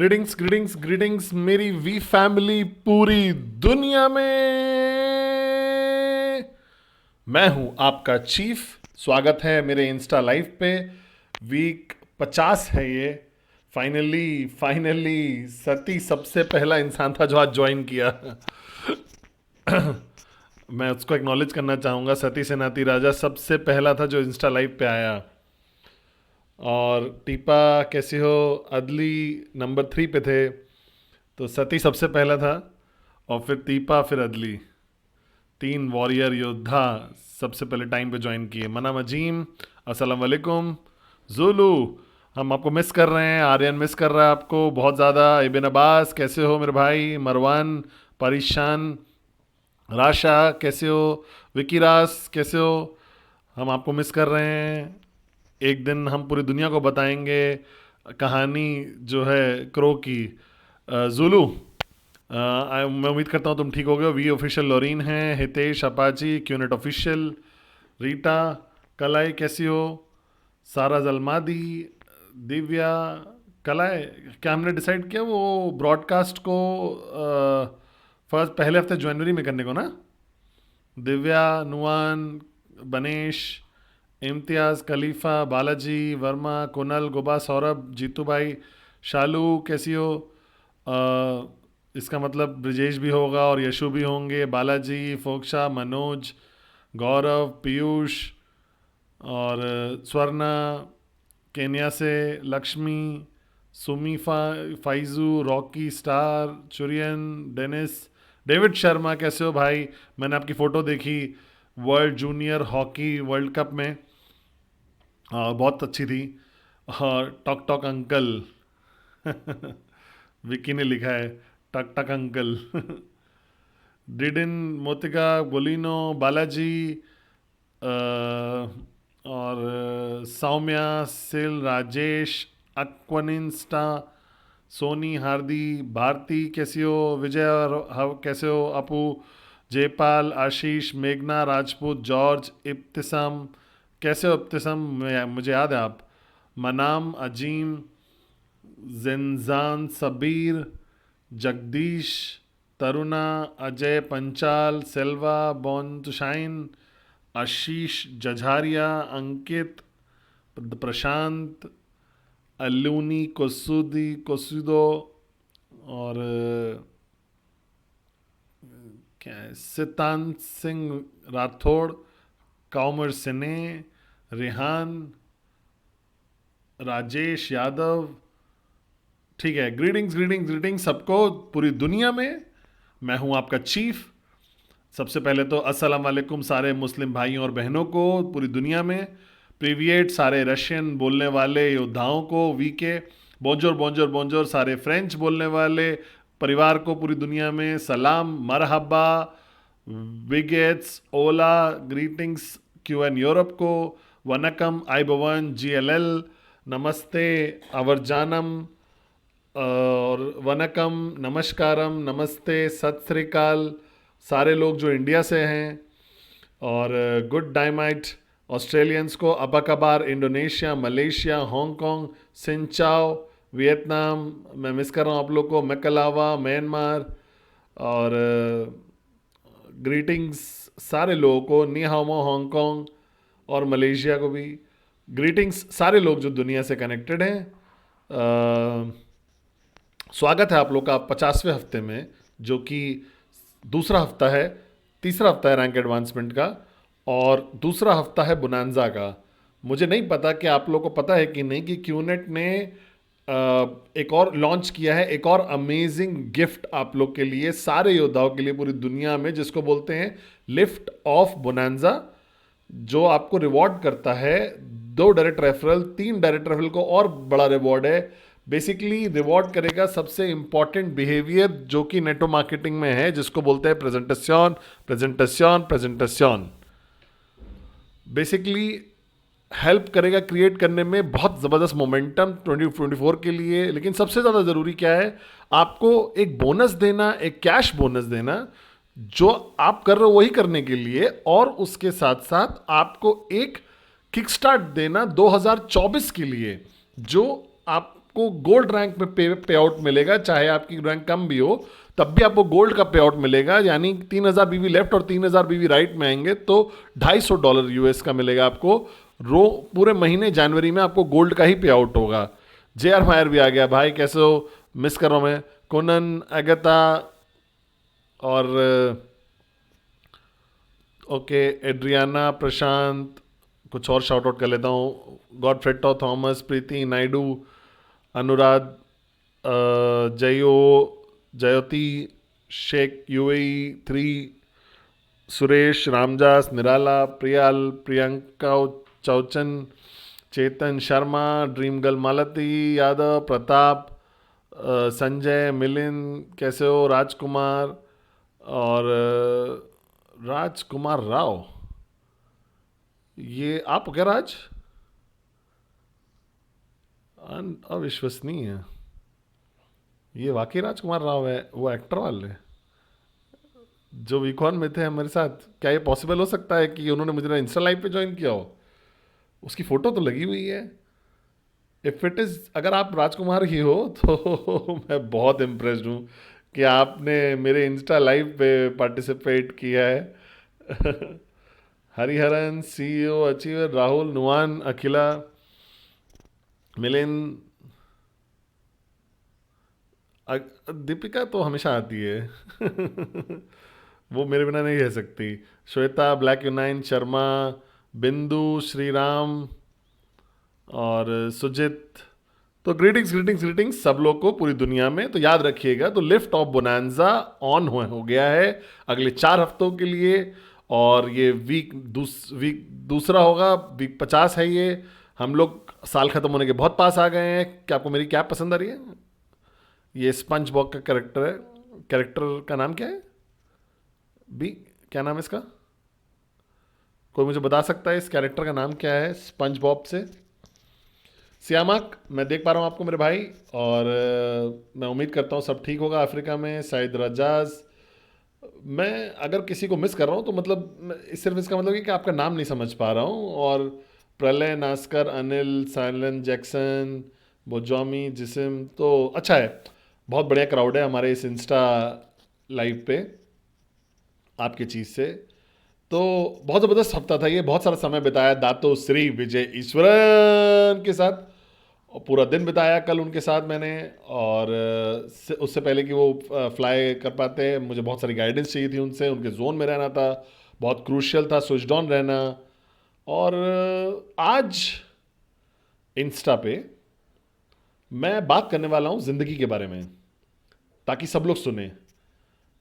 Greetings greetings greetings मेरी we family पूरी दुनिया में। मैं हूं आपका चीफ। स्वागत है मेरे इंस्टा लाइव पे। वीक 50 है ये। फाइनली फाइनली सती सबसे पहला इंसान था जो आज ज्वाइन किया। मैं उसको एक्नॉलेज करना चाहूंगा। सती सेनाती राजा सबसे पहला था जो इंस्टा लाइव पे आया। और टीपा कैसी हो? अदली नंबर 3 पे थे। तो सती सबसे पहला था और फिर टीपा फिर अदली। 3 वॉरियर योद्धा सबसे पहले टाइम पे ज्वाइन किए। मना मजीम अस्सलाम वालेकुम। जुलू हम आपको मिस कर रहे हैं। आर्यन मिस कर रहा है आपको बहुत ज़्यादा। इबिन अब्बास कैसे हो मेरे भाई? मरवान परेशान। राशा कैसे हो? विकी रास कैसे हो? हम आपको मिस कर रहे हैं। एक दिन हम पूरी दुनिया को बताएंगे कहानी जो है क्रो की। जुलू मैं उम्मीद करता हूँ तुम ठीक हो गए। वी ऑफिशियल लोरीन हैं, Hitesh Apache QNet official, Rita कलाई कैसी हो? सारा जलमादी, दिव्या कलाई। क्या हमने डिसाइड किया वो ब्रॉडकास्ट को फर्स्ट पहले हफ्ते जनवरी में करने को ना? दिव्या, नुआन, बनेश, इम्तियाज़, खलीफा, बालाजी वर्मा, कुनल, गुबा, सौरभ, जीतू भाई, शालू कैसी हो? इसका मतलब ब्रिजेश भी होगा और यशु भी होंगे। बालाजी, फोक्शा, मनोज, गौरव, पीयूष और स्वर्णा केन्या से, Lakshmi, Sumi, Faizu, Rocky, star, Churian, Dennis, David Sharma कैसे हो भाई? मैंने आपकी फ़ोटो देखी world junior hockey world cup में। बहुत अच्छी थी। और टॉक टॉक अंकल। विकी ने लिखा है टक टक अंकल। डिडिन, मोतिका, बोलिनो, बालाजी और सौम्या, सिल, राजेश, अक्वनिंस्टा, सोनी, हार्दी, भारती कैसी हो? विजय और कैसे हो? अपू, जयपाल, आशीष, मेघना, राजपूत, जॉर्ज, इब्तिसाम कैसे हो? इब्तिसाम मुझे याद है आप। मनाम, अजीम, जिनजान, सबीर, जगदीश, तरुणा, अजय, पंचाल, सेल्वा, बॉन टू शाइन, आशीष, जझारिया, अंकित, प्रशांत, अल्लूनी, कोसुदो और क्या है, सितान सिंह राठौड़, काउमर सिने, रेहान, राजेश यादव। ठीक है, ग्रीटिंग्स ग्रीटिंग्स ग्रीटिंग्स सबको पूरी दुनिया में। मैं हूं आपका चीफ। सबसे पहले तो अस्सलाम वालेकुम सारे मुस्लिम भाइयों और बहनों को पूरी दुनिया में। प्रीविएट सारे रशियन बोलने वाले योद्धाओं को वी के। बोंजोर बोंजोर बोंजोर सारे फ्रेंच बोलने वाले परिवार को पूरी दुनिया में। सलाम, मरहबा, विगेट्स, ओला, ग्रीटिंग्स क्यू एन यूरोप को। वनकम, आई भवन, जी एल एल, नमस्ते, अवरजानम और वनकम, नमस्कारम, नमस्ते, सत श्री अकाल सारे लोग जो इंडिया से हैं। और गुड डायमाइट ऑस्ट्रेलियंस को, अबाकबार, इंडोनेशिया, मलेशिया, हांगकांग, सिंचाओ, वियतनाम, मैं मिस कर रहा हूँ आप लोग को, मैकलावा, म्यांमार। और ग्रीटिंग्स सारे लोगों को, नी हाओ हांगकांग और मलेशिया को भी। ग्रीटिंग्स सारे लोग जो दुनिया से कनेक्टेड हैं। स्वागत है आप लोग का 50वें हफ्ते में, जो कि दूसरा हफ्ता है। तीसरा हफ्ता है रैंक एडवांसमेंट का और दूसरा हफ्ता है बुनांजा का। मुझे नहीं पता कि आप लोग को पता है कि नहीं कि क्यूनेट ने एक और लॉन्च किया है, एक और अमेजिंग गिफ्ट आप लोग के लिए, सारे योद्धाओं के लिए पूरी दुनिया में, जिसको बोलते हैं लिफ्ट ऑफ बुनांजा, जो आपको रिवॉर्ड करता है 2 डायरेक्ट रेफरल, 3 डायरेक्ट रेफरल को और बड़ा रिवॉर्ड है। बेसिकली रिवॉर्ड करेगा सबसे इंपॉर्टेंट बिहेवियर जो कि नेटो मार्केटिंग में है, जिसको बोलते हैं presentation presentation presentation. Basically help करेगा क्रिएट करने में बहुत ज़बरदस्त मोमेंटम 2024 के लिए। लेकिन सबसे ज़्यादा ज़रूरी क्या है? आपको एक बोनस देना, एक कैश बोनस देना, जो आप कर रहे हो वही करने के लिए, और उसके साथ साथ आपको एक किक स्टार्ट देना 2024 के लिए, जो आप आपको गोल्ड रैंक में पे आउट मिलेगा, चाहे आपकी रैंक कम भी हो तब भी आपको गोल्ड का पे आउट मिलेगा। यानी 3,000 बीवी लेफ्ट और 3,000 बीवी राइट में आएंगे तो $250 यूएस का मिलेगा आपको। पूरे महीने जनवरी में आपको गोल्ड का ही पे आउट होगा। JR मायर भी आ गया भाई, कैसे हो, मिस कर रहा हूँ मैं। कोनन, अगता और ओके एड्रियाना, प्रशांत, कुछ और शाउट आउट कर लेता हूँ। गॉडफ्रेड थॉमस, प्रीति नायडू, अनुराग, जयो, जयोति शेख, UAE 3, सुरेश, रामदास, निराला, प्रियाल, प्रियंका चौचन, चेतन शर्मा, ड्रीम गर्ल मालती यादव, प्रताप, संजय, मिलिंद, कैसे हो, राजकुमार और राजकुमार राव, ये आप हो क्या राज? अविश्वसनीय है, ये वाकई राजकुमार राव है, वो एक्टर वाले जो वीकॉन में थे हमारे साथ। क्या ये पॉसिबल हो सकता है कि उन्होंने मुझे इंस्टा लाइव पे ज्वाइन किया हो? उसकी फोटो तो लगी हुई है। इफ इट इज, अगर आप राजकुमार ही हो तो मैं बहुत इम्प्रेस्ड हूँ कि आपने मेरे इंस्टा लाइव पे पार्टिसिपेट किया है। हरिहरन, CEO अचीवर, राहुल, नुआन, अखिला, मिलिंद, दीपिका तो हमेशा आती है। वो मेरे बिना नहीं रह सकती। श्वेता, ब्लैक यूनाइन, शर्मा, बिंदु, श्रीराम और सुजित। तो ग्रीटिंग्स ग्रीटिंग्स ग्रीटिंग्स सब लोग को पूरी दुनिया में। तो याद रखिएगा, तो लिफ्ट ऑफ बोनांजा ऑन हो गया है अगले 4 हफ्तों के लिए। और ये वीक दूसरा होगा, वीक 50 है ये। हम लोग साल ख़त्म होने के बहुत पास आ गए हैं। क्या आपको मेरी कैप पसंद आ रही है? ये स्पंज बॉब का कैरेक्टर है। कैरेक्टर का नाम क्या है? बी, क्या नाम है इसका? कोई मुझे बता सकता है इस कैरेक्टर का नाम क्या है स्पंज बॉब से? सियामक, मैं देख पा रहा हूँ आपको मेरे भाई, और मैं उम्मीद करता हूँ सब ठीक होगा अफ्रीका में। शायद रजाज, मैं अगर किसी को मिस कर रहा हूँ तो मतलब सिर्फ इसका मतलब ये कि आपका नाम नहीं समझ पा रहा हूँ। और प्रलय, नास्कर, अनिल, साइलन जैक्सन, बोजॉमी, जिसम, तो अच्छा है। बहुत बढ़िया क्राउड है हमारे इस इंस्टा लाइव पे आपकी चीज़ से। तो बहुत ज़बरदस्त हफ्ता था ये। बहुत सारा समय बिताया दातो श्री विजय ईश्वरन के साथ, और पूरा दिन बिताया कल उनके साथ मैंने। और उससे पहले कि वो फ्लाई कर पाते, मुझे बहुत सारी गाइडेंस चाहिए थी उनसे। उनके जोन में रहना था, बहुत क्रूशियल था स्विच ऑन रहना। और आज इंस्टा पे मैं बात करने वाला हूँ ज़िंदगी के बारे में, ताकि सब लोग सुने।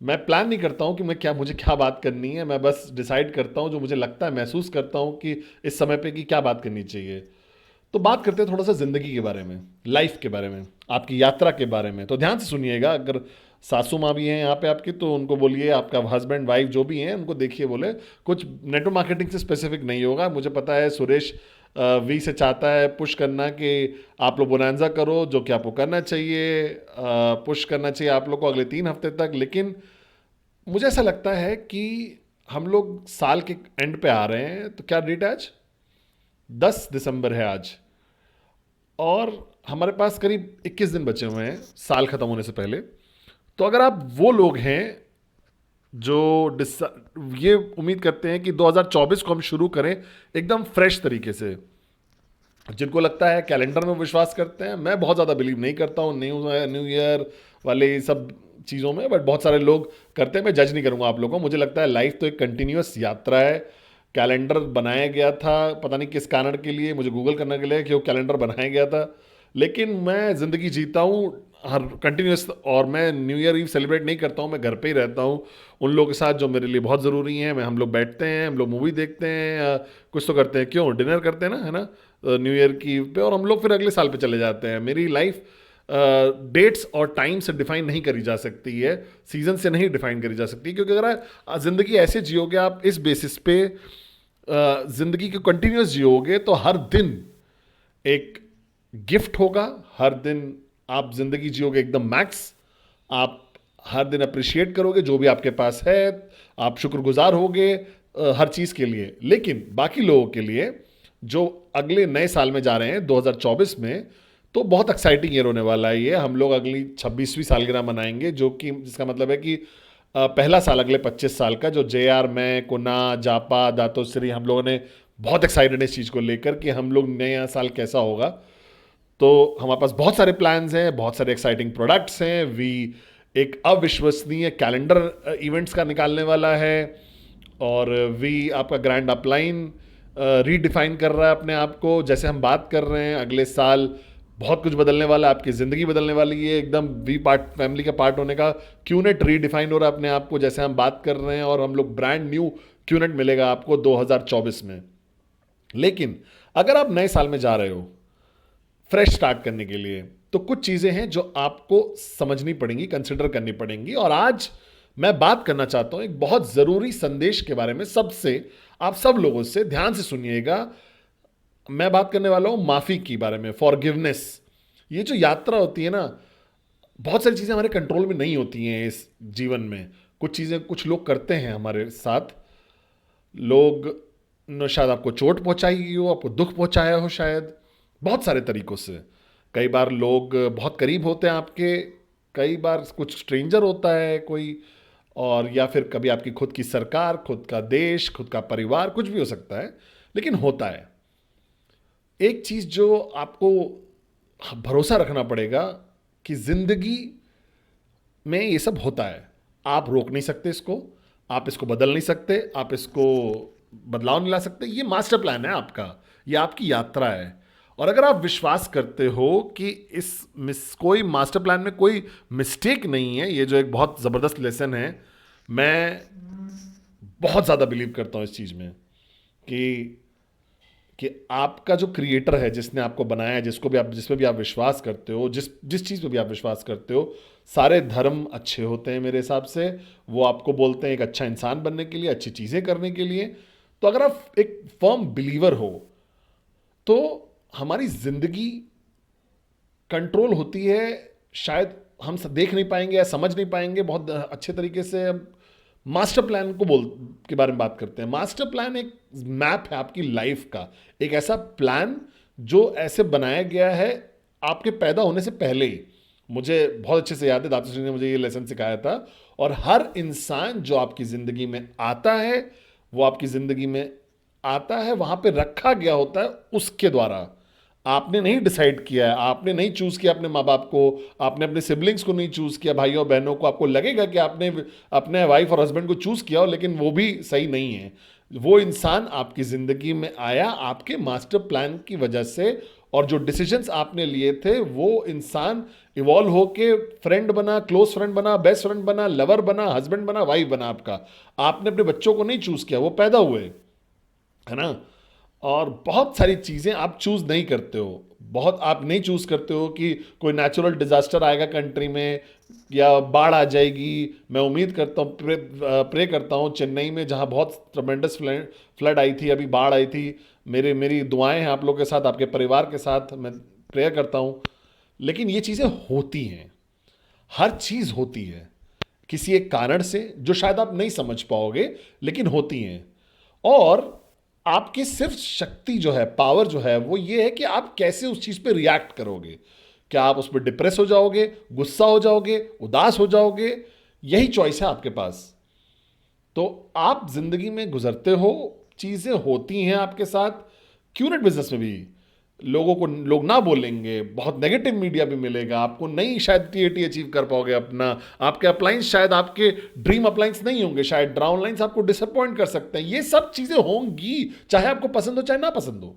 मैं प्लान नहीं करता हूँ कि मुझे क्या बात करनी है। मैं बस डिसाइड करता हूँ जो मुझे लगता है, महसूस करता हूँ कि इस समय पे कि क्या बात करनी चाहिए। तो बात करते हैं थोड़ा सा ज़िंदगी के बारे में, लाइफ के बारे में, आपकी यात्रा के बारे में। तो ध्यान से सुनिएगा। अगर सासू माँ भी हैं यहाँ पे आपकी, तो उनको बोलिए, आपका हस्बैंड वाइफ जो भी हैं उनको देखिए, बोले कुछ नेटवर्क मार्केटिंग से स्पेसिफिक नहीं होगा। मुझे पता है सुरेश वी से चाहता है पुश करना कि आप लोग बोनांजा करो, जो कि आपको करना चाहिए। पुश करना चाहिए आप लोग को अगले 3 हफ्ते तक। लेकिन मुझे ऐसा लगता है कि हम लोग साल के एंड पे आ रहे हैं। तो क्या डेट है आज? 10 दिसंबर है आज, और हमारे पास करीब 21 दिन बचे हुए हैं साल ख़त्म होने से पहले। तो अगर आप वो लोग हैं जो ये उम्मीद करते हैं कि 2024 को हम शुरू करें एकदम फ्रेश तरीके से, जिनको लगता है कैलेंडर में विश्वास करते हैं, मैं बहुत ज़्यादा बिलीव नहीं करता हूँ न्यू ईयर वाले सब चीज़ों में, बट बहुत सारे लोग करते हैं। मैं जज नहीं करूँगा आप लोगों को। मुझे लगता है लाइफ तो एक कंटिन्यूअस यात्रा है। कैलेंडर बनाया गया था पता नहीं किस कारण के लिए, मुझे गूगल करने के लिए कि वो कैलेंडर बनाया गया था। लेकिन मैं ज़िंदगी जीता हूँ हर कंटिन्यूस, और मैं न्यू ईयर ईव सेलिब्रेट नहीं करता हूँ। मैं घर पे ही रहता हूँ उन लोगों के साथ जो मेरे लिए बहुत ज़रूरी हैं। हम लोग बैठते हैं, हम लोग मूवी देखते हैं, कुछ तो करते हैं, क्यों डिनर करते हैं ना, है ना, न्यू ईयर की ईव पे, और हम लोग फिर अगले साल पे चले जाते हैं। मेरी लाइफ डेट्स और टाइम से डिफाइन नहीं करी जा सकती है, सीजन से नहीं डिफाइन करी जा सकती। क्योंकि अगर ज़िंदगी ऐसे जियोगे आप इस बेसिस पे ज़िंदगी को कंटिन्यूस जियोगे, तो हर दिन एक गिफ्ट होगा। हर दिन आप ज़िंदगी जियोगे एकदम मैक्स। आप हर दिन अप्रिशिएट करोगे जो भी आपके पास है, आप शुक्रगुजार होगे हर चीज़ के लिए। लेकिन बाकी लोगों के लिए जो अगले नए साल में जा रहे हैं 2024 में, तो बहुत एक्साइटिंग ईयर होने वाला है ये। हम लोग अगली 26वीं सालगिरह मनाएंगे, जो कि जिसका मतलब है कि पहला साल अगले 25 साल का, जो जे आर, मैं, कुना, जापा, दातोश्री, हम लोगों ने बहुत एक्साइटेड है इस चीज़ को लेकर कि हम लोग नया साल कैसा होगा। तो हमारे पास बहुत सारे प्लान्स हैं, बहुत सारे एक्साइटिंग प्रोडक्ट्स हैं। वी एक अविश्वसनीय कैलेंडर इवेंट्स का निकालने वाला है, और वी आपका ग्रैंड अपलाइन रीडिफाइन कर रहा है अपने आप को। जैसे हम बात कर रहे हैं, अगले साल बहुत कुछ बदलने वाला है, आपकी ज़िंदगी बदलने वाली है एकदम। वी पार्ट फैमिली का पार्ट होने का क्यूनेट रीडिफाइन हो रहा है अपने आप को, जैसे हम बात कर रहे हैं। और हम लोग ब्रांड न्यू क्यूनेट मिलेगा आपको 2024 में। लेकिन अगर आप नए साल में जा रहे हो फ्रेश स्टार्ट करने के लिए, तो कुछ चीज़ें हैं जो आपको समझनी पड़ेंगी, कंसिडर करनी पड़ेंगी। और आज मैं बात करना चाहता हूं एक बहुत ज़रूरी संदेश के बारे में। सबसे आप सब लोगों से ध्यान से सुनिएगा। मैं बात करने वाला हूं माफ़ी के बारे में, फॉरगिवनेस। ये जो यात्रा होती है ना, बहुत सारी चीज़ें हमारे कंट्रोल में नहीं होती हैं इस जीवन में। कुछ चीज़ें कुछ लोग करते हैं हमारे साथ। लोग ने शायद आपको चोट पहुंचाई हो, आपको दुख पहुंचाया हो, शायद बहुत सारे तरीकों से। कई बार लोग बहुत करीब होते हैं आपके, कई बार कुछ स्ट्रेंजर होता है कोई, और या फिर कभी आपकी खुद की सरकार, खुद का देश, खुद का परिवार, कुछ भी हो सकता है, लेकिन होता है। एक चीज़ जो आपको भरोसा रखना पड़ेगा कि ज़िंदगी में ये सब होता है। आप रोक नहीं सकते इसको, आप इसको बदल नहीं सकते, आप इसको बदलाव नहीं ला सकते। ये मास्टर प्लान है आपका, ये आपकी यात्रा है। और अगर आप विश्वास करते हो कि कोई मास्टर प्लान में कोई मिस्टेक नहीं है, ये जो एक बहुत ज़बरदस्त लेसन है। मैं बहुत ज़्यादा बिलीव करता हूँ इस चीज़ में कि कि आपका जो क्रिएटर है, जिसने आपको बनाया है, जिसको भी आप, जिस पे भी आप विश्वास करते हो, जिस जिस चीज़ पे भी आप विश्वास करते हो, सारे धर्म अच्छे होते हैं मेरे हिसाब से। वो आपको बोलते हैं एक अच्छा इंसान बनने के लिए, अच्छी चीज़ें करने के लिए। तो अगर आप एक फर्म बिलीवर हो, तो हमारी ज़िंदगी कंट्रोल होती है। शायद हम देख नहीं पाएंगे या समझ नहीं पाएंगे बहुत अच्छे तरीके से। हम मास्टर प्लान के बारे में बात करते हैं। मास्टर प्लान एक मैप है आपकी लाइफ का, एक ऐसा प्लान जो ऐसे बनाया गया है आपके पैदा होने से पहले ही। मुझे बहुत अच्छे से याद है, दाता श्री ने मुझे ये लेसन सिखाया था। और हर इंसान जो आपकी ज़िंदगी में आता है, वो आपकी ज़िंदगी में आता है, वहाँ पे रखा गया होता है उसके द्वारा। आपने नहीं डिसाइड किया है, आपने नहीं चूज किया अपने माँ बाप को, आपने अपने सिबलिंग्स को नहीं चूज किया, भाइयों बहनों को। आपको लगेगा कि आपने अपने वाइफ और हस्बैंड को चूज किया हो, लेकिन वो भी सही नहीं है। वो इंसान आपकी ज़िंदगी में आया आपके मास्टर प्लान की वजह से, और जो डिसीजंस आपने लिए थे, वो इंसान इवॉल्व होके फ्रेंड बना, क्लोज फ्रेंड बना, बेस्ट फ्रेंड बना, लवर बना, हस्बैंड बना, वाइफ बना आपका। आपने अपने बच्चों को नहीं चूज किया, वो पैदा हुए, है ना। और बहुत सारी चीज़ें आप चूज़ नहीं करते हो। बहुत आप नहीं चूज़ करते हो कि कोई नेचुरल डिजास्टर आएगा कंट्री में, या बाढ़ आ जाएगी। मैं उम्मीद करता हूँ, प्रे करता हूँ, चेन्नई में जहाँ बहुत ट्रमेंडस फ्लड आई थी, अभी बाढ़ आई थी, मेरी दुआएं हैं आप लोगों के साथ, आपके परिवार के साथ। मैं प्रेयर करता हूँ। लेकिन ये चीज़ें होती हैं, हर चीज़ होती है किसी एक कारण से, जो शायद आप नहीं समझ पाओगे, लेकिन होती हैं। और आपकी सिर्फ शक्ति जो है, पावर जो है, वो ये है कि आप कैसे उस चीज़ पे रिएक्ट करोगे। क्या आप उस पर डिप्रेस हो जाओगे, गुस्सा हो जाओगे, उदास हो जाओगे? यही चॉइस है आपके पास। तो आप जिंदगी में गुजरते हो, चीज़ें होती हैं आपके साथ। क्यूनेट बिजनेस में भी लोग ना बोलेंगे, बहुत नेगेटिव मीडिया भी मिलेगा आपको, नहीं शायद टीएटी अचीव कर पाओगे अपना। आपके अप्लायंस शायद आपके ड्रीम अप्लायंस नहीं होंगे, शायद डाउनलाइंस आपको डिसअपॉइंट कर सकते हैं। ये सब चीज़ें होंगी, चाहे आपको पसंद हो चाहे ना पसंद हो।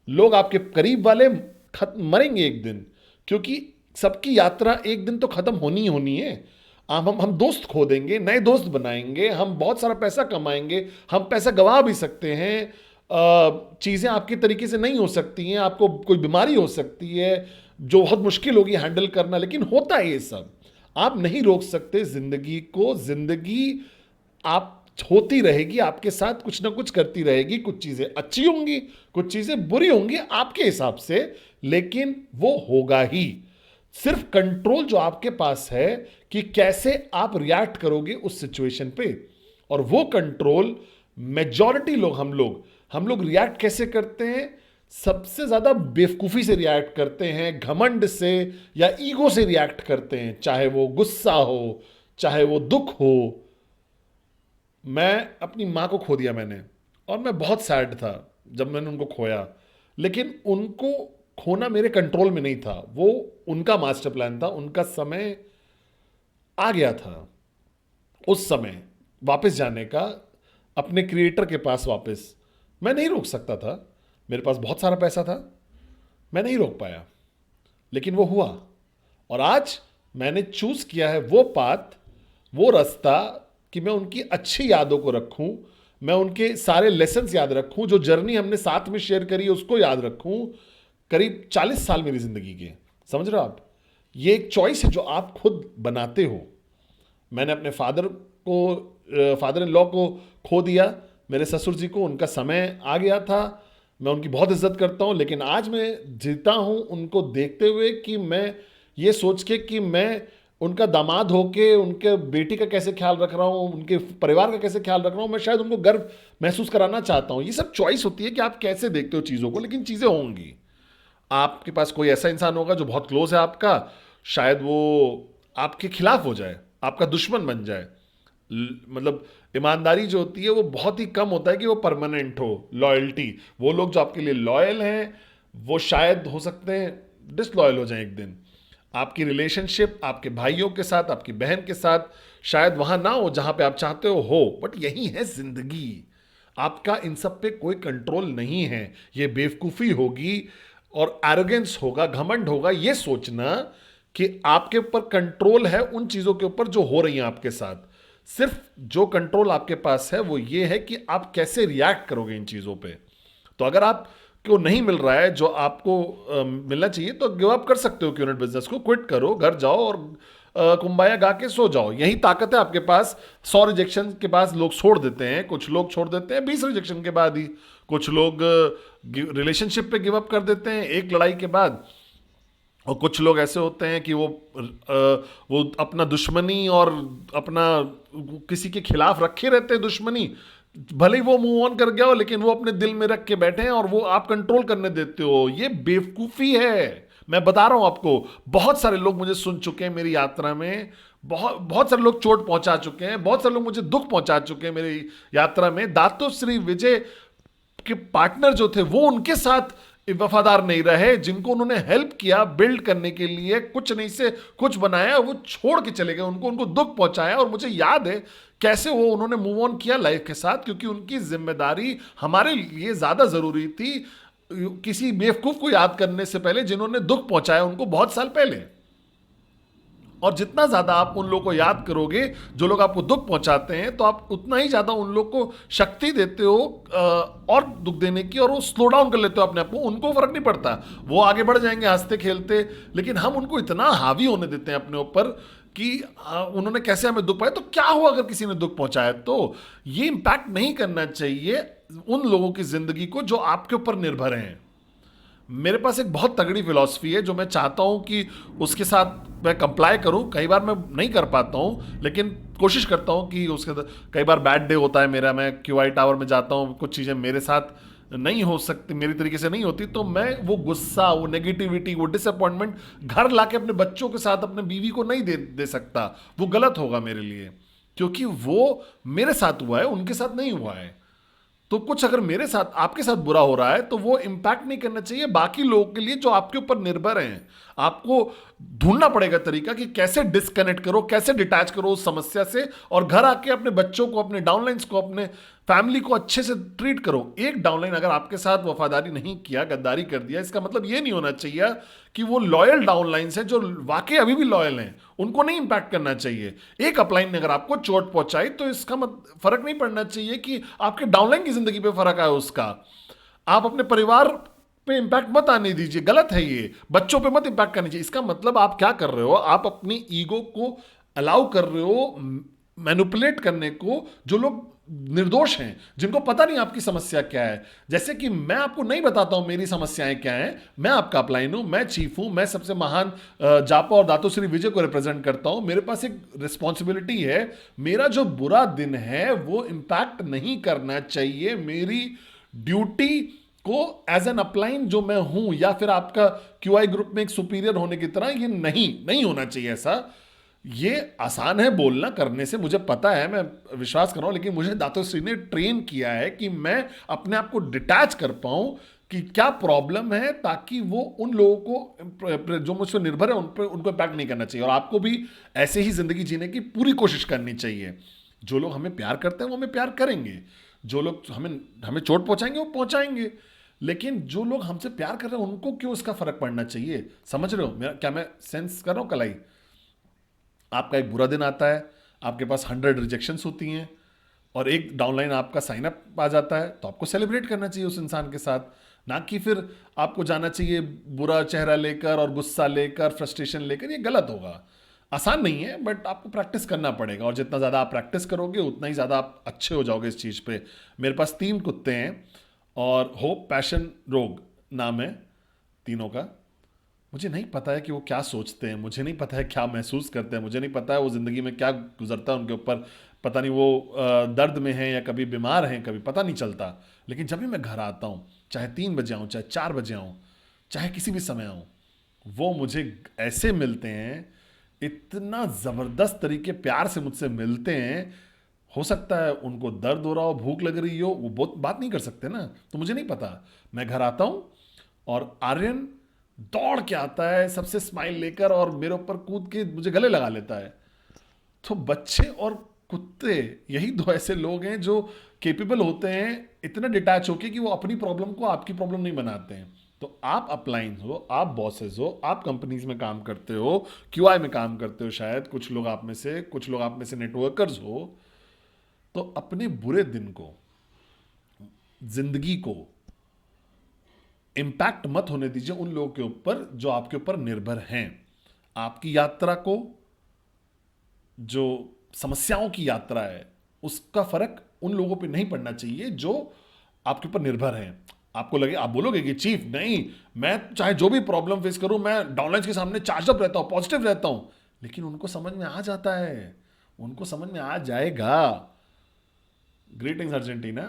लोग आपके करीब वाले मरेंगे एक दिन, क्योंकि सबकी यात्रा एक दिन तो खत्म होनी ही होनी है। हम दोस्त खो देंगे, नए दोस्त बनाएंगे, हम बहुत सारा पैसा कमाएंगे, हम पैसा गंवा भी सकते हैं। चीज़ें आपके तरीके से नहीं हो सकती हैं, आपको कोई बीमारी हो सकती है जो बहुत मुश्किल होगी हैंडल करना, लेकिन होता है ये सब। आप नहीं रोक सकते ज़िंदगी को। ज़िंदगी आप होती रहेगी आपके साथ, कुछ ना कुछ करती रहेगी। कुछ चीज़ें अच्छी होंगी, कुछ चीज़ें बुरी होंगी आपके हिसाब से, लेकिन वो होगा ही। सिर्फ कंट्रोल जो आपके पास है कि कैसे आप रिएक्ट करोगे उस सिचुएशन पे, और वो कंट्रोल मेजॉरिटी लोग, हम लोग रिएक्ट कैसे करते हैं? सबसे ज्यादा बेवकूफी से रिएक्ट करते हैं, घमंड से या ईगो से रिएक्ट करते हैं, चाहे वो गुस्सा हो, चाहे वो दुख हो। मैं अपनी माँ को खो दिया मैंने, और मैं बहुत सैड था जब मैंने उनको खोया। लेकिन उनको खोना मेरे कंट्रोल में नहीं था, वो उनका मास्टर प्लान था, उनका समय आ गया था उस समय वापस जाने का, अपने क्रिएटर के पास वापस। मैं नहीं रोक सकता था, मेरे पास बहुत सारा पैसा था, मैं नहीं रोक पाया, लेकिन वो हुआ। और आज मैंने चूज किया है वो पाथ, वो रास्ता, कि मैं उनकी अच्छी यादों को रखूं, मैं उनके सारे लेसन्स याद रखूं, जो जर्नी हमने साथ में शेयर करी है उसको याद रखूं। करीब 40 साल मेरी जिंदगी के, समझ रहे हो आप? ये एक चॉइस है जो आप खुद बनाते हो। मैंने अपने फादर इन लॉ को खो दिया, मेरे ससुर जी को, उनका समय आ गया था। मैं उनकी बहुत इज्जत करता हूँ, लेकिन आज मैं जीता हूँ उनको देखते हुए, कि मैं ये सोच के कि मैं उनका दामाद होके उनके बेटी का कैसे ख्याल रख रहा हूँ, उनके परिवार का कैसे ख्याल रख रहा हूँ, मैं शायद उनको गर्व महसूस कराना चाहता हूँ। ये सब चॉइस होती है कि आप कैसे देखते हो चीज़ों को, लेकिन चीज़ें होंगी। आपके पास कोई ऐसा इंसान होगा जो बहुत क्लोज है आपका, शायद वो आपके खिलाफ हो जाए, आपका दुश्मन बन जाए। मतलब ईमानदारी जो होती है वो बहुत ही कम होता है कि वो परमानेंट हो। लॉयल्टी, वो लोग जो आपके लिए लॉयल हैं वो शायद हो सकते हैं डिसलॉयल हो जाए एक दिन। आपकी रिलेशनशिप आपके भाइयों के साथ, आपकी बहन के साथ शायद वहां ना हो जहां पे आप चाहते हो, बट यही है जिंदगी। आपका इन सब पे कोई कंट्रोल नहीं है। ये बेवकूफ़ी होगी और एरोगेंस होगा, घमंड होगा ये सोचना कि आपके ऊपर कंट्रोल है उन चीज़ों के ऊपर जो हो रही हैं आपके साथ। सिर्फ जो कंट्रोल आपके पास है वो ये है कि आप कैसे रिएक्ट करोगे इन चीज़ों पे। तो अगर आपको नहीं मिल रहा है जो आपको मिलना चाहिए, तो गिव अप कर सकते हो यूनिट बिजनेस को, क्विट करो, घर जाओ और कुंबाया गा के सो जाओ। यही ताकत है आपके पास। 100 रिजेक्शन के बाद लोग छोड़ देते हैं, कुछ लोग छोड़ देते हैं 20 रिजेक्शन के बाद ही, कुछ लोग रिलेशनशिप पे गिव अप कर देते हैं एक लड़ाई के बाद, और कुछ लोग ऐसे होते हैं कि वो अपना दुश्मनी और अपना किसी के खिलाफ रखे रहते हैं दुश्मनी, भले ही वो मूव ऑन कर गया हो लेकिन वो अपने दिल में रख के बैठे हैं और वो आप कंट्रोल करने देते हो। ये बेवकूफ़ी है। मैं बता रहा हूं आपको, बहुत सारे लोग मुझे सुन चुके हैं मेरी यात्रा में, बहुत बहुत सारे लोग चोट पहुंचा चुके हैं, बहुत सारे लोग मुझे दुख पहुंचा चुके हैं मेरी यात्रा में। दातोश्री विजय के पार्टनर जो थे वो उनके साथ वफादार नहीं रहे, जिनको उन्होंने हेल्प किया बिल्ड करने के लिए, कुछ नहीं से कुछ बनाया, वो छोड़ के चले गए, उनको दुख पहुंचाया। और मुझे याद है कैसे वो उन्होंने मूव ऑन किया लाइफ के साथ, क्योंकि उनकी जिम्मेदारी हमारे लिए ज्यादा जरूरी थी किसी बेवकूफ को याद करने से पहले जिन्होंने दुख पहुंचाया उनको बहुत साल पहले। और जितना ज्यादा आप उन लोगों को याद करोगे जो लोग आपको दुख पहुंचाते हैं, तो आप उतना ही ज्यादा उन लोग को शक्ति देते हो और दुख देने की, और वो स्लो डाउन कर लेते हो अपने आप को। उनको फर्क नहीं पड़ता, वो आगे बढ़ जाएंगे हंसते खेलते, लेकिन हम उनको इतना हावी होने देते हैं अपने ऊपर कि उन्होंने कैसे हमें दुख पाया, तो क्या हुआ अगर किसी ने दुख पहुंचाया। तो ये इंपैक्ट नहीं करना चाहिए उन लोगों की जिंदगी को जो आपके ऊपर निर्भर हैं। मेरे पास एक बहुत तगड़ी फिलॉसफी है जो मैं चाहता हूं कि उसके साथ मैं कंप्लाई करूं। कई बार मैं नहीं कर पाता हूं, लेकिन कोशिश करता हूं कि उसके कई बार बैड डे होता है मेरा, मैं क्यूआई टावर में जाता हूं, कुछ चीज़ें मेरे साथ नहीं हो सकती, मेरी तरीके से नहीं होती, तो मैं वो गुस्सा, वो नेगेटिविटी, वो डिसअपॉइंटमेंट घर लाके अपने बच्चों के साथ, अपने बीवी को नहीं दे सकता। वो गलत होगा मेरे लिए, क्योंकि वो मेरे साथ हुआ है, उनके साथ नहीं हुआ है। तो कुछ अगर मेरे साथ आपके साथ बुरा हो रहा है तो वो इंपैक्ट नहीं करना चाहिए बाकी लोगों के लिए जो आपके ऊपर निर्भर हैं। आपको ढूंढना पड़ेगा तरीका कि कैसे डिस्कनेक्ट करो, कैसे डिटैच करो उस समस्या से, और घर आके अपने बच्चों को, अपने डाउनलाइंस को, अपने फैमिली को अच्छे से ट्रीट करो। एक डाउनलाइन अगर आपके साथ वफादारी नहीं किया, गद्दारी कर दिया, इसका मतलब ये नहीं होना चाहिए कि वो लॉयल डाउनलाइंस हैं जो वाकई अभी भी लॉयल हैं, उनको नहीं इंपैक्ट करना चाहिए। एक अपलाइन ने अगर आपको चोट पहुंचाई तो इसका फर्क नहीं पड़ना चाहिए कि आपके डाउनलाइन की जिंदगी पे फर्क आए उसका। आप अपने परिवार पे इंपैक्ट मत आने दीजिए, गलत है ये। बच्चों पे मत इंपैक्ट करनी चाहिए। इसका मतलब आप क्या कर रहे हो, आप अपनी ईगो को अलाउ कर रहे हो मैनिपुलेट करने को, जो लोग निर्दोष हैं, जिनको पता नहीं आपकी समस्या क्या है। जैसे कि मैं आपको नहीं बताता हूं मेरी समस्याएं क्या हैं, मैं आपका अपलाइन हूं, मैं चीफ हूं, मैं सबसे महान जापा और दातोश्री विजय को रिप्रेजेंट करता हूं। मेरे पास एक रिस्पॉन्सिबिलिटी है, मेरा जो बुरा दिन है वो इंपैक्ट नहीं करना चाहिए मेरी ड्यूटी को एज एन अपलाइन जो मैं हूं, या फिर आपका क्यूआई ग्रुप में एक सुपीरियर होने की तरह, ये नहीं नहीं होना चाहिए ऐसा। ये आसान है बोलना, करने से मुझे पता है, मैं विश्वास कर रहा हूं, लेकिन मुझे दातोश्री ने ट्रेन किया है कि मैं अपने आप को डिटैच कर पाऊं कि क्या प्रॉब्लम है, ताकि वो उन लोगों को जो मुझ पर निर्भर है उन पर, उनको इम्पैक्ट नहीं करना चाहिए। और आपको भी ऐसे ही जिंदगी जीने की पूरी कोशिश करनी चाहिए। जो लोग हमें प्यार करते हैं वो हमें प्यार करेंगे, जो लोग हमें हमें चोट पहुंचाएंगे वो पहुंचाएंगे, लेकिन जो लोग हमसे प्यार कर रहे हैं उनको क्यों इसका फर्क पड़ना चाहिए? समझ रहे हो मेरा, क्या मैं सेंस कर रहा हूं कलाई? आपका एक बुरा दिन आता है, आपके पास 100 रिजेक्शंस होती हैं, और एक डाउनलाइन आपका साइन अप आ जाता है, तो आपको सेलिब्रेट करना चाहिए उस इंसान के साथ, ना कि फिर आपको जाना चाहिए बुरा चेहरा लेकर और गुस्सा लेकर, फ्रस्ट्रेशन लेकर। ये गलत होगा। आसान नहीं है, बट आपको प्रैक्टिस करना पड़ेगा, और जितना ज़्यादा आप प्रैक्टिस करोगे उतना ही ज़्यादा आप अच्छे हो जाओगे इस चीज़ पे। मेरे पास 3 कुत्ते हैं, और होप, पैशन, रोग नाम है तीनों का। मुझे नहीं पता है कि वो क्या सोचते हैं, मुझे नहीं पता है क्या महसूस करते हैं, मुझे नहीं पता है वो ज़िंदगी में क्या गुजरता है उनके ऊपर। पता नहीं वो दर्द में हैं या कभी बीमार हैं, कभी पता नहीं चलता। लेकिन जब भी मैं घर आता हूँ, चाहे 3 बजे आऊँ, चाहे 4 बजे आऊँ, चाहे किसी भी समय आऊँ, वो मुझे ऐसे मिलते हैं, इतना ज़बरदस्त तरीके प्यार से मुझसे मिलते हैं। हो सकता है उनको दर्द हो रहा हो, भूख लग रही हो, वो बहुत बात नहीं कर सकते ना, तो मुझे नहीं पता। मैं घर आता हूँ और आर्यन दौड़ के आता है सबसे स्माइल लेकर, और मेरे ऊपर कूद के मुझे गले लगा लेता है। तो बच्चे और कुत्ते, यही 2 ऐसे लोग हैं जो केपेबल होते हैं इतना डिटैच होके कि वो अपनी प्रॉब्लम को आपकी प्रॉब्लम नहीं बनाते हैं। तो आप अपलाइंस हो, आप बॉसेस हो, आप कंपनीज में काम करते हो, क्यूआई में काम करते हो, शायद कुछ लोग आप में से, कुछ लोग आप में से नेटवर्कर्स हो, तो अपने बुरे दिन को, जिंदगी को इम्पैक्ट मत होने दीजिए उन लोगों के ऊपर जो आपके ऊपर निर्भर हैं। आपकी यात्रा को, जो समस्याओं की यात्रा है, उसका फर्क उन लोगों पे नहीं पड़ना चाहिए जो आपके ऊपर निर्भर हैं। आपको लगे, आप बोलोगे कि चीफ नहीं, मैं चाहे जो भी प्रॉब्लम फेस करूं, मैं डाउनलाइंस के सामने चार्ज अप रहता हूं, पॉजिटिव रहता हूं, लेकिन उनको समझ में आ जाता है, उनको समझ में आ जाएगा। Greetings Argentina.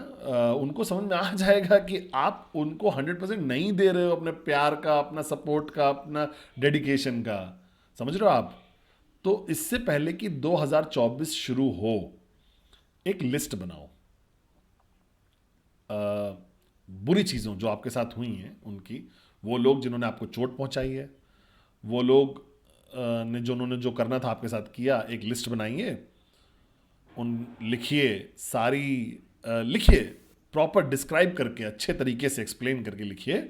उनको समझ में आ जाएगा कि आप उनको 100% नहीं दे रहे हो अपने प्यार का, अपना सपोर्ट का, अपना डेडिकेशन का। समझ रहे हो आप? तो इससे पहले कि 2024 शुरू हो, एक लिस्ट बनाओ बुरी चीज़ों जो आपके साथ हुई हैं उनकी, वो लोग जिन्होंने आपको चोट पहुंचाई है, वो लोग ने जो, उन्होंने जो करना था आपके साथ किया, एक लिस्ट बनाइए, उन लिखिए, सारी लिखिए, प्रॉपर डिस्क्राइब करके, अच्छे तरीके से एक्सप्लेन करके लिखिए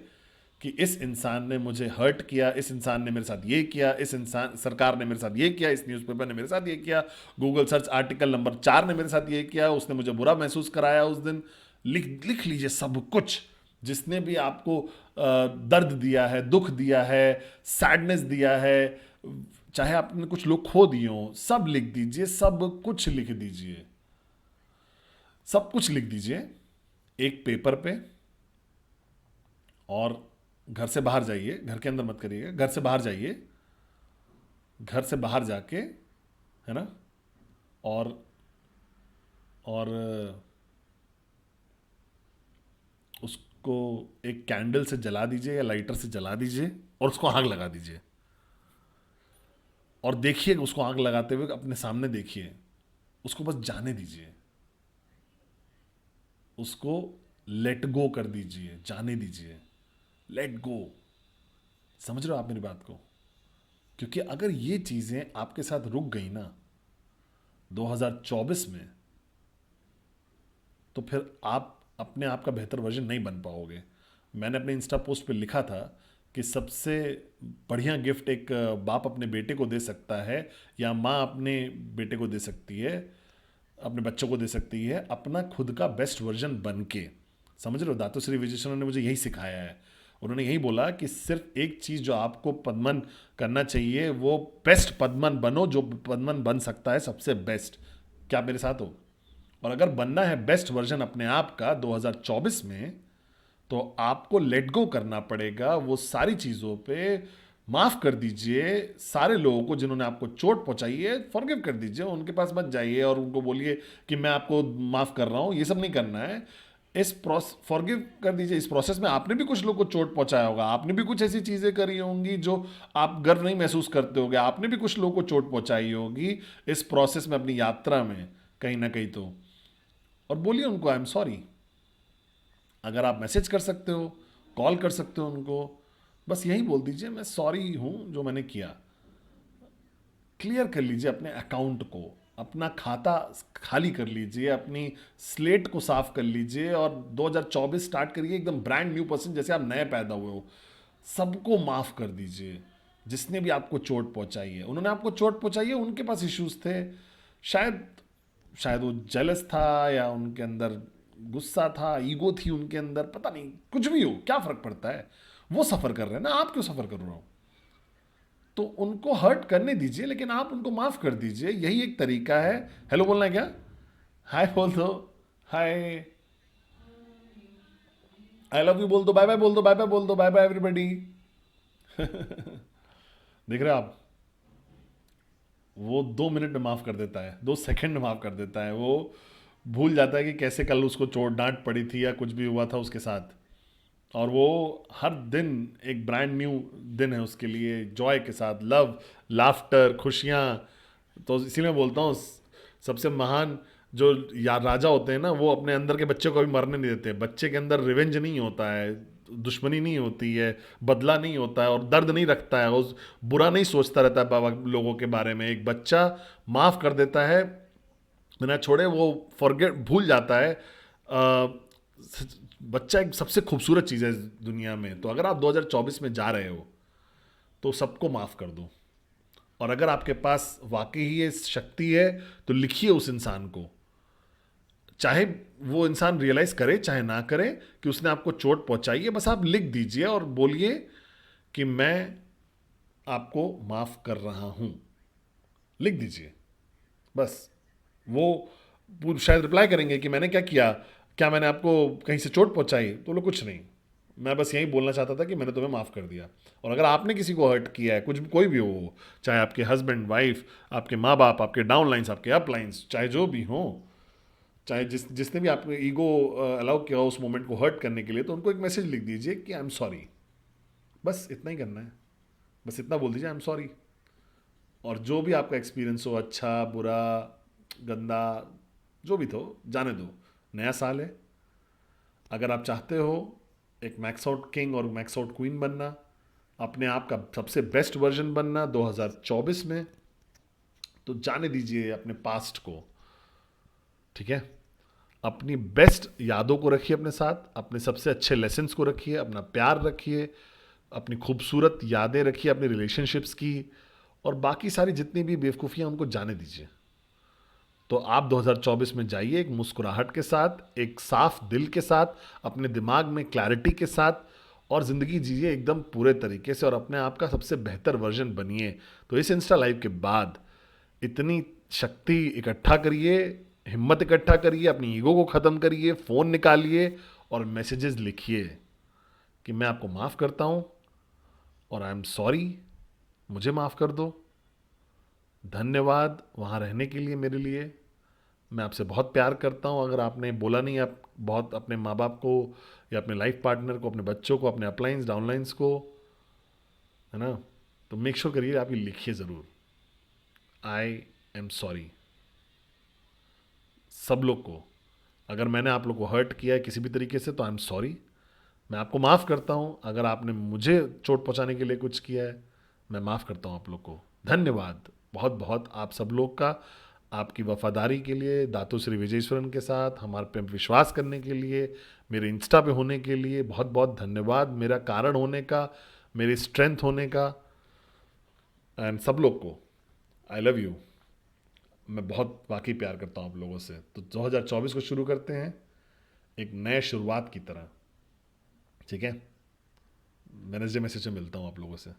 कि इस इंसान ने मुझे हर्ट किया, इस इंसान ने मेरे साथ ये किया, इस इंसान, सरकार ने मेरे साथ ये किया, इस न्यूज़पेपर ने मेरे साथ ये किया, गूगल सर्च आर्टिकल नंबर 4 ने मेरे साथ ये किया, उसने मुझे बुरा महसूस कराया उस दिन। लिख लीजिए सब कुछ, जिसने भी आपको दर्द दिया है, दुख दिया है, सैडनेस दिया है, चाहे आपने कुछ लोग खो दिए हो, सब लिख दीजिए, सब कुछ लिख दीजिए, सब कुछ लिख दीजिए एक पेपर पे। और घर से बाहर जाइए, घर के अंदर मत करिएगा, घर से बाहर जाइए, घर से बाहर जाके, है ना, और और उसको एक कैंडल से जला दीजिए या लाइटर से जला दीजिए, और उसको आग लगा दीजिए, और देखिए उसको आग लगाते हुए अपने सामने देखिए, उसको बस जाने दीजिए, उसको लेट गो कर दीजिए, जाने दीजिए, लेट गो। समझ रहे हो आप मेरी बात को? क्योंकि अगर ये चीजें आपके साथ रुक गई ना 2024 में, तो फिर आप अपने आप का बेहतर वर्जन नहीं बन पाओगे। मैंने अपने इंस्टा पोस्ट पे लिखा था कि सबसे बढ़िया गिफ्ट एक बाप अपने बेटे को दे सकता है, या माँ अपने बेटे को दे सकती है, अपने बच्चों को दे सकती है, अपना खुद का बेस्ट वर्जन बन के। समझ रहे हो? दातोश्री विजयशरण ने मुझे यही सिखाया है। उन्होंने यही बोला कि सिर्फ एक चीज़ जो आपको पद्मन करना चाहिए, वो बेस्ट पद्मन बनो, जो पद्मन बन सकता है सबसे बेस्ट। क्या आप मेरे साथ हो? और अगर बनना है बेस्ट वर्जन अपने आप का 2024 में, तो आपको लेट गो करना पड़ेगा वो सारी चीज़ों पे। माफ़ कर दीजिए सारे लोगों को जिन्होंने आपको चोट पहुंचाई है, फॉरगिव कर दीजिए, उनके पास मत जाइए और उनको बोलिए कि मैं आपको माफ़ कर रहा हूँ। ये सब नहीं करना है। इस फॉरगिव कर दीजिए। इस प्रोसेस में आपने भी कुछ लोग को चोट पहुंचाया होगा, आपने भी कुछ ऐसी चीजें करी होंगी जो आप गर्व नहीं महसूस करते होगे, आपने भी कुछ लोगों को चोट पहुंचाई होगी इस प्रोसेस में, अपनी यात्रा में कहीं ना कहीं तो। और बोलिए उनको आई एम सॉरी। अगर आप मैसेज कर सकते हो, कॉल कर सकते हो उनको, बस यही बोल दीजिए मैं सॉरी हूं जो मैंने किया। क्लियर कर लीजिए अपने अकाउंट को, अपना खाता खाली कर लीजिए, अपनी स्लेट को साफ कर लीजिए और 2024 स्टार्ट करिए एकदम ब्रांड न्यू पर्सन, जैसे आप नए पैदा हुए हो। सबको माफ कर दीजिए जिसने भी आपको चोट पहुंचाई है। उन्होंने आपको चोट पहुंचाई है, उनके पास इश्यूज थे, शायद शायद वो जेलस था, या उनके अंदर गुस्सा था, ईगो थी उनके अंदर, पता नहीं, कुछ भी हो, क्या फर्क पड़ता है। वो सफर कर रहे हैं ना, आप क्यों सफर कर रहे हो। तो उनको हर्ट करने दीजिए, लेकिन आप उनको माफ कर दीजिए, यही एक तरीका है। हेलो बोलना है क्या? हाय बोल दो, हाय, आई लव यू बोल दो, बाय बाय बोल दो, बाय बाय बोल दो, बाय बाय एवरीबॉडी। देख रहे हो आप, वो 2 मिनट में माफ कर देता है, 2 सेकंड में माफ कर देता है। वो भूल जाता है कि कैसे कल उसको चोट डांट पड़ी थी या कुछ भी हुआ था उसके साथ। और वो हर दिन एक ब्रांड न्यू दिन है उसके लिए, जॉय के साथ, लव, लाफ्टर, खुशियाँ। तो इसीलिए मैं बोलता हूँ सबसे महान जो या राजा होते हैं ना, वो अपने अंदर के बच्चे को भी मरने नहीं देते। बच्चे के अंदर रिवेंज नहीं होता है, दुश्मनी नहीं होती है, बदला नहीं होता है, और दर्द नहीं रखता है, उस बुरा नहीं सोचता रहता है बाबा लोगों के बारे में। एक बच्चा माफ़ कर देता है बिना छोड़े, वो फॉरगेट भूल जाता है। बच्चा एक सबसे खूबसूरत चीज़ है इस दुनिया में। तो अगर आप 2024 में जा रहे हो तो सबको माफ़ कर दो। और अगर आपके पास वाकई ही ये शक्ति है तो लिखिए उस इंसान को, चाहे वो इंसान रियलाइज करे चाहे ना करे कि उसने आपको चोट पहुंचाई है, बस आप लिख दीजिए और बोलिए कि मैं आपको माफ कर रहा हूं। लिख दीजिए बस। वो शायद रिप्लाई करेंगे कि मैंने क्या किया, क्या मैंने आपको कहीं से चोट पहुंचाई, तो बोलो कुछ नहीं, मैं बस यही बोलना चाहता था कि मैंने तुम्हें माफ़ कर दिया। और अगर आपने किसी को हर्ट किया है, कुछ भी कोई भी हो, चाहे आपके हस्बैंड वाइफ, आपके माँ बाप, आपके डाउन लाइन्स, आपके अप लाइन्स, चाहे जो भी हो, चाहे जिसने भी आपको ईगो अलाउ किया हो उस मोमेंट को हर्ट करने के लिए, तो उनको एक मैसेज लिख दीजिए कि आई एम सॉरी। बस इतना ही करना है, बस इतना बोल दीजिए आई एम सॉरी। और जो भी आपका एक्सपीरियंस हो, अच्छा बुरा गंदा, जो भी तो जाने दो। नया साल है, अगर आप चाहते हो एक मैक्स आउट किंग और मैक्स आउट क्वीन बनना, अपने आप का सबसे बेस्ट वर्जन बनना 2024 में, तो जाने दीजिए अपने पास्ट को। ठीक है, अपनी बेस्ट यादों को रखिए अपने साथ, अपने सबसे अच्छे लेसन्स को रखिए, अपना प्यार रखिए, अपनी खूबसूरत यादें रखिए अपनी रिलेशनशिप्स की, और बाकी सारी जितनी भी बेवकूफ़ियाँ उनको जाने दीजिए। तो आप 2024 में जाइए एक मुस्कुराहट के साथ, एक साफ दिल के साथ, अपने दिमाग में क्लैरिटी के साथ, और ज़िंदगी जीजिए एकदम पूरे तरीके से, और अपने आप का सबसे बेहतर वर्जन बनिए। तो इस इंस्टा लाइव के बाद इतनी शक्ति इकट्ठा करिए, हिम्मत इकट्ठा करिए, अपनी ईगो को ख़त्म करिए, फ़ोन निकालिए और मैसेजेस लिखिए कि मैं आपको माफ़ करता हूँ और आई एम सॉरी, मुझे माफ़ कर दो, धन्यवाद वहाँ रहने के लिए मेरे लिए, मैं आपसे बहुत प्यार करता हूँ। अगर आपने बोला नहीं, आप बहुत अपने माँ बाप को या अपने लाइफ पार्टनर को, अपने बच्चों को, अपने अपलाइंस डाउनलाइंस को, है ना, तो मेक श्योर करिए आप ये लिखिए ज़रूर, आई एम सॉरी, सब लोग को। अगर मैंने आप लोग को हर्ट किया है किसी भी तरीके से तो आई एम सॉरी, मैं आपको माफ़ करता हूँ। अगर आपने मुझे चोट पहुँचाने के लिए कुछ किया है, मैं माफ़ करता हूँ आप लोग को। धन्यवाद बहुत बहुत आप सब लोग का, आपकी वफादारी के लिए, दातु श्री विजयेश्वरन के साथ हमारे पे विश्वास करने के लिए, मेरे इंस्टा पे होने के लिए बहुत बहुत धन्यवाद, मेरा कारण होने का, मेरी स्ट्रेंथ होने का। एंड सब लोग को आई लव यू। मैं बहुत वाकई प्यार करता हूँ आप लोगों से। तो 2024 को शुरू करते हैं एक नए शुरुआत की तरह। ठीक है, वेडनेसडे मैसेज में मिलता हूँ आप लोगों से।